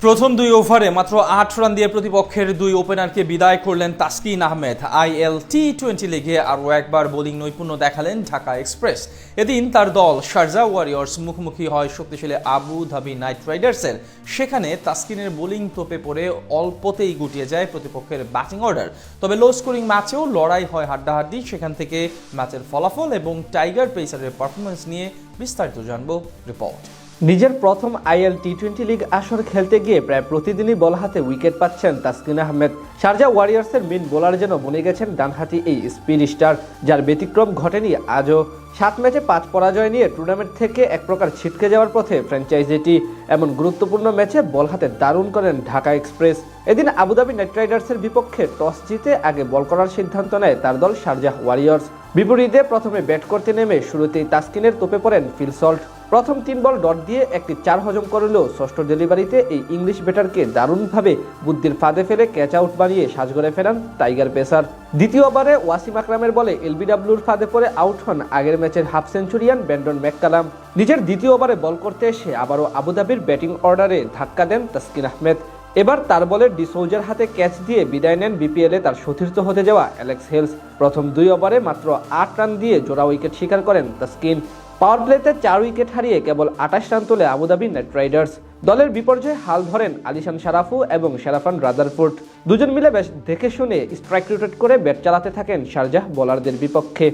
প্রথম দুই ওভারে মাত্র ৮ রান দিয়ে প্রতিপক্ষের দুই ওপেনারকে বিদায় করলেন তাসকিন আহমেদ। আইএল টি-20 লিগে আরও একবার বোলিং নৈপুণ্য দেখালেন ঢাকা এক্সপ্রেস। এদিন তার দল শারজাহ ওয়ারিয়র্স মুখোমুখি হয় শক্তিশালী আবু ধাবি নাইট রাইডার্সের। সেখানে তাসকিনের বোলিং তোপে পড়ে অল্পতেই গুটিয়ে যায় প্রতিপক্ষের ব্যাটিং অর্ডার। তবে লো স্কোরিং ম্যাচেও লড়াই হয় হাড্ডাহাড্ডি। সেখান থেকে ম্যাচের ফলাফল এবং টাইগার পেসারের পারফরমেন্স নিয়ে বিস্তারিত জানব রিপোর্ট। নিজের প্রথম আইএল টি-20 লিগ আসর খেলতে গিয়ে প্রায় প্রতিদিনই বল হাতে উইকেট পাচ্ছেন তাসকিন আহমেদ। শারজাহ ওয়ারিয়র্সের মিন বোলার যেন বনে গেছেন ডানহাতি এই স্পিড স্টার, যার ব্যতিক্রম ঘটেনি আজও। 7 ম্যাচে 5 পরাজয় নিয়ে টুর্নামেন্ট থেকে এক প্রকার ছিটকে যাওয়ার পথে ফ্র্যাঞ্চাইজিটি। এমন গুরুত্বপূর্ণ ম্যাচে বল হাতে দারুণ করেন ঢাকা এক্সপ্রেস। এদিন আবুধাবি নাইট রাইডার্সের বিপক্ষে টস জিতে আগে বল করার সিদ্ধান্ত নেয় তার দল শারজাহ ওয়ারিয়র্স। বিপরীতে প্রথমে ব্যাট করতে নেমে শুরুতেই তাসকিনের তোপে পড়েন ফিল সল্ট। প্রথম 3 বল ডট দিয়ে একটি 4 হজম করলেও ষষ্ঠ ডেলিভারিতে এই ইংলিশ ব্যাটারকে দারুণভাবে বুদ্ধির ফাঁদে ফেলে ক্যাচ আউট বানিয়ে সাজঘরে ফেরান টাইগার পেসার। দ্বিতীয় ওভারে ওয়াসিম আকরামের বলে এলবিডব্লিউর ফাঁদে পড়ে আউট হন আগের ম্যাচের হাফ সেঞ্চুরিয়ান ব্রেন্ডন ম্যাককালাম। নিজের দ্বিতীয় ওভারে বল করতে এসে আবারও আবুধাবির ব্যাটিং অর্ডারে ধাক্কা দেন তাসকিন আহমেদ। এবার তার বলে ডিসৌজার হাতে ক্যাচ দিয়ে বিদায় নেন বিপিএলে তার সতীর্থ হতে যাওয়া অ্যালেক্স হেলস। প্রথম 2 ওভারে মাত্র 8 রান দিয়ে জোড়া উইকেট শিকার করেন তাসকিন। পাওয়ার প্লেতে 4 উইকেট হারিয়ে কেবল 28 রান তোলে আবুধাবি নাইট রাইডার্স। দলের বিপর্যয়ে হাল ধরেন আলিশান সারাফু এবং শেরাফান রাদারফোর্ড। দুজন মিলে বেশ দেখে শুনে স্ট্রাইক রোটেট করে ব্যাট চালাতে থাকেন শারজাহ বোলারদের বিপক্ষে।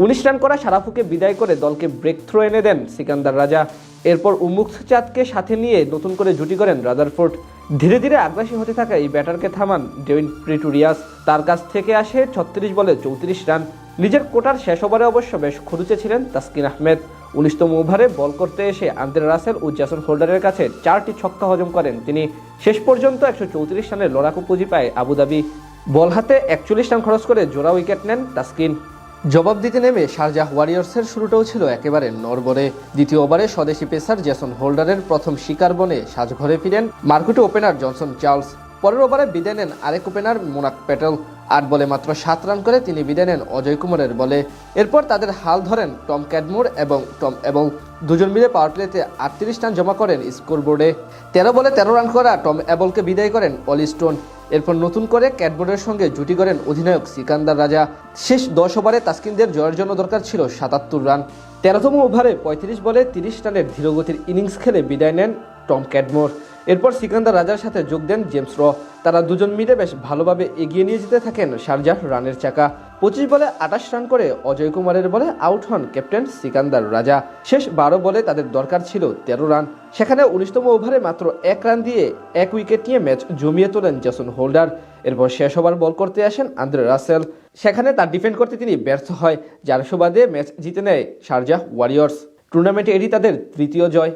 19 রান করা সারাফুকে বিদায় করে দলকে ব্রেক থ্রো এনে দেন সিকান্দার রাজা। এরপর উন্মুক্ত চাঁদকে সাথে নিয়ে নতুন করে জুটি করেন রাদারফোর্ড। ধীরে ধীরে আগ্রাসী হতে থাকা এই ব্যাটারকে থামান ডেভিন প্রিটোরিয়াস। তার কাছ থেকে আসে 36 বলে 34 রান। নিজের কোটার শেষ ওভারে অবশ্য বেশ খরুচে ছিলেন তাসকিন আহমেদ। 19তম ওভারে বল করতে এসে আন্দ্রে রাসেল ও জ্যাসন হোল্ডারের কাছে 4টি ছক্কা হজম করেন তিনি। শেষ পর্যন্ত 134 রানের লড়াকু পুঁজি পায় আবুধাবি। বল হাতে 41 রান খরচ করে জোড়া উইকেট নেন তাসকিন। জবাব দিতে নেমে শারজাহ ওয়ারিয়র্সের শুরুটাও ছিল একেবারে নড়বড়ে। দ্বিতীয় ওভারে স্বদেশি পেসার জ্যাসন হোল্ডারের প্রথম শিকার বনে সাজঘরে ফিরেন মার্কুটে ওপেনার জনসন চার্লস। পরের ওভারে বিদায় নেন আরেক ওপেনার মোনাক প্যাটেল। 8 বলে মাত্র 7 রান করে তিনি বিদায় নেন অজয় কুমারের বলে। এরপর তাদের হাল ধরেন টম ক্যাডমোর এবং টম এবল। দুজন মিলে পাওয়ার প্লেতে 38 রান জমা করেন স্কোরবোর্ডে। 13 বলে 13 রান করা টম এবলকে বিদায় করেন অলি স্টোন। এরপর নতুন করে ক্যাডবোর্ডের সঙ্গে জুটি করেন অধিনায়ক সিকান্দার রাজা। শেষ 10 ওভারে তাসকিনদের জয়ের জন্য দরকার ছিল 77 রান। 13তম ওভারে 35 বলে 30 রানের ধীরগতির ইনিংস খেলে বিদায় নেন টম ক্যাডমোর। এরপর সিকান্দার রাজার সাথে যোগ দেন জেমস র। তারা দুজন মিলে বেশ ভালোভাবে এগিয়ে নিয়ে যেতে থাকেন শারজাহ রানের চাকা। 25 বলে 28 রান করে অজয় কুমারের বলে আউট হন ক্যাপ্টেন সিকান্দার রাজা। শেষ 12 বলে তাদের দরকার ছিল 13 রান। সেখানে 19তম ওভারে মাত্র 1 রান দিয়ে 1 উইকেট নিয়ে ম্যাচ জমিয়ে তোলেন জ্যাসন হোল্ডার। এরপর শেষ ওভার বল করতে আসেন আন্দ্রে রাসেল। সেখানে তার ডিফেন্ড করতে তিনি ব্যর্থ হয়, যার সুবাদে ম্যাচ জিতে নেয় শারজাহ ওয়ারিয়র্স। টুর্নামেন্টে এটি তাদের তৃতীয় জয়।